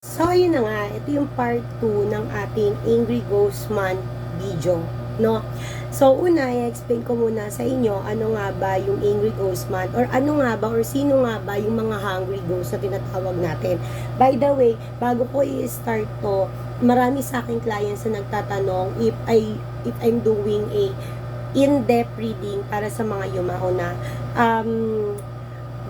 So, ayun na nga, ito yung part 2 ng ating Angry Ghost Month video, no? So, una, i-explain ko muna sa inyo ano nga ba yung Angry Ghost Month or ano nga ba or sino nga ba yung mga hungry ghosts na tinatawag natin. By the way, bago ko i-start to, marami sa aking clients na nagtatanong if I'm doing a in-depth reading para sa mga yumao na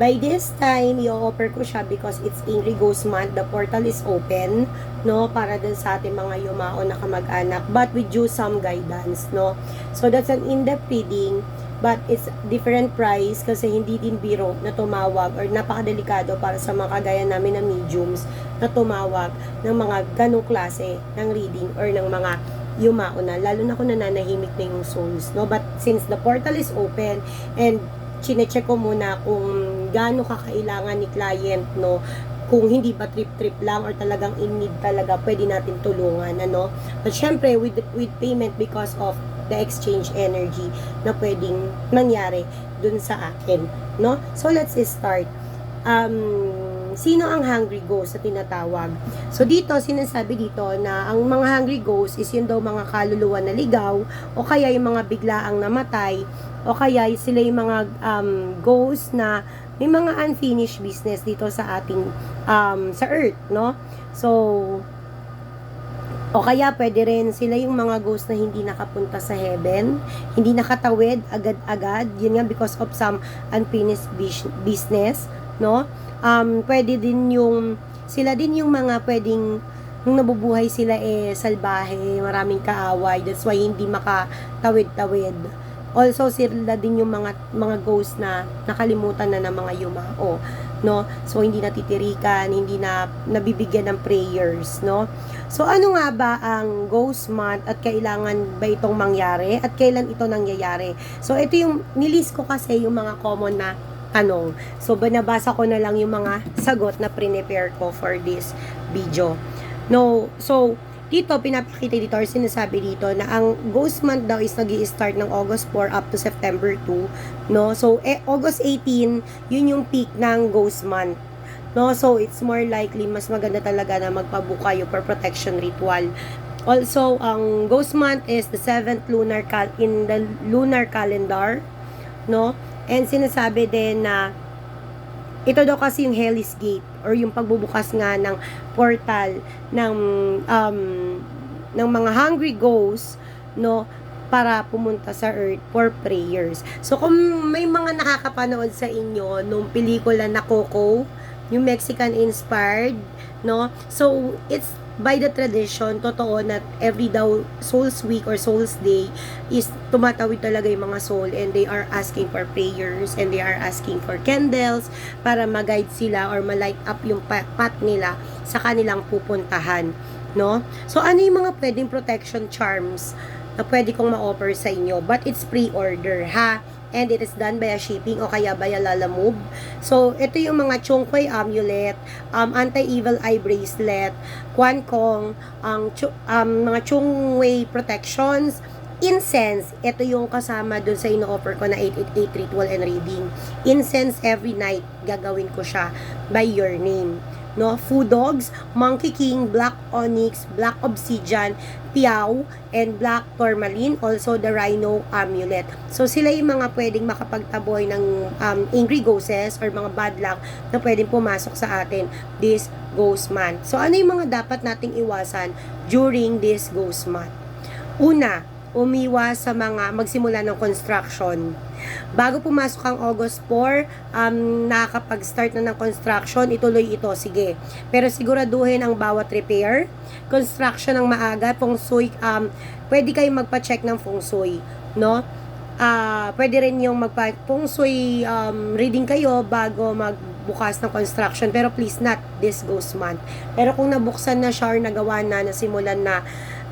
by this time, i-offer ko siya because it's Angry Ghost Month. The portal is open, no? Para dun sa ating mga yumao na kamag-anak. But with you some guidance, no? So, that's an in-depth reading. But it's different price kasi hindi din biro na tumawag or napakadelikado para sa mga kagaya namin na mediums na tumawag ng mga ganong klase ng reading or ng mga yumao na. Lalo na kung nananahimik na yung souls, no? But since the portal is open and chinecheck ko muna kung gaano kakailangan ni client, no, kung hindi ba trip-trip lang or talagang in need talaga, pwede natin tulungan, ano. But syempre, with payment because of the exchange energy na pwedeng mangyari dun sa akin, no. So, let's start. Sino ang hungry ghost na tinatawag? So, dito, sinasabi dito na ang mga hungry ghost is yun daw mga kaluluwa na ligaw o kaya yung mga biglaang namatay o kaya sila yung mga ghost na may mga unfinished business dito sa ating sa earth, no? So, o kaya pwede rin sila yung mga ghost na hindi nakapunta sa heaven, hindi nakatawid agad-agad, yun nga because of some unfinished business, no? Pwede din yung sila din yung mga pwedeng nung nabubuhay sila salbahe, maraming kaaway, that's why hindi makatawid-tawid. Also, sila din yung mga ghost na nakalimutan na ng mga yumao, no? So, hindi natitirikan, hindi na nabibigyan ng prayers, no? So, ano nga ba ang ghost month at kailangan ba itong mangyari at kailan ito nangyayari? So, ito yung nilist ko kasi yung mga common na tanong. So, binabasa ko na lang yung mga sagot na prepare ko for this video. No, so, dito, pinapakita dito or sinasabi dito na ang ghost month daw is nag-i-start ng August 4 up to September 2, no? So, August 18, yun yung peak ng ghost month, no? So, it's more likely, mas maganda talaga na magpabuka kayo for protection ritual. Also, ang ghost month is the 7th in the lunar calendar, no? And sinasabi din na ito daw kasi yung Hell's Gate or yung pagbubukas nga ng portal ng mga hungry ghosts, no, para pumunta sa earth for prayers. So kung may mga nakakapanood sa inyo nung pelikula na Coco, yung Mexican inspired, no, so it's by the tradition, totoo na every daw Souls Week or Souls Day is tumatawid talaga yung mga soul and they are asking for prayers and they are asking for candles para mag-guide sila or ma-light up yung path nila sa kanilang pupuntahan, no? So, ano yung mga pwedeng protection charms na pwede kong ma-offer sa inyo? But it's pre-order, ha? And it is done by a shipping o kaya by a lalamove. So, ito yung mga Chongquay amulet, anti-evil eye bracelet, Quan Kong, mga Chongwei protections, incense, ito yung kasama dun sa ino-offer ko na 888 ritual and reading. Incense every night, gagawin ko siya by your name. No, food dogs, monkey king, black onyx, black obsidian, piao, and black tourmaline, also the rhino amulet. So sila yung mga pwedeng makapagtaboy ng angry ghosts or mga bad luck na pwedeng pumasok sa atin this ghost month. So ano yung mga dapat nating iwasan during this ghost month? Una, umiwas sa mga magsimula ng construction. Bago pumasok ang August 4, nakakapag-start na ng construction, ituloy ito, sige. Pero siguraduhin ang bawat repair, construction ng maaga, feng shui, pwede kayong magpa-check ng feng shui, no? Pwede rin yung magpa-feng shui reading kayo bago magbukas ng construction, pero please not this ghost month. Pero kung nabuksan na siya or nagawa na, nasimulan na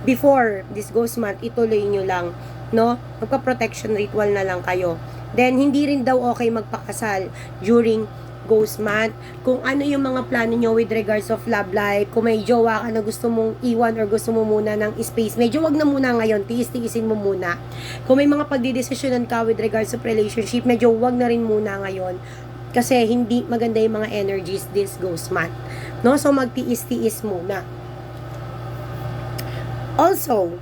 before this ghost month, ituloy nyo lang, no? Magpa-protection ritual na lang kayo. Then, hindi rin daw okay magpakasal during ghost month. Kung ano yung mga plano nyo with regards of love life, kung may jowa ka na gusto mong iwan or gusto mo muna ng space, medyo wag na muna ngayon, tiis-tiisin mo muna. Kung may mga pagdidesisyonan ka with regards of relationship, medyo wag na rin muna ngayon. Kasi hindi maganda yung mga energies this ghost month. No? So, magtiis-tiis muna. Also,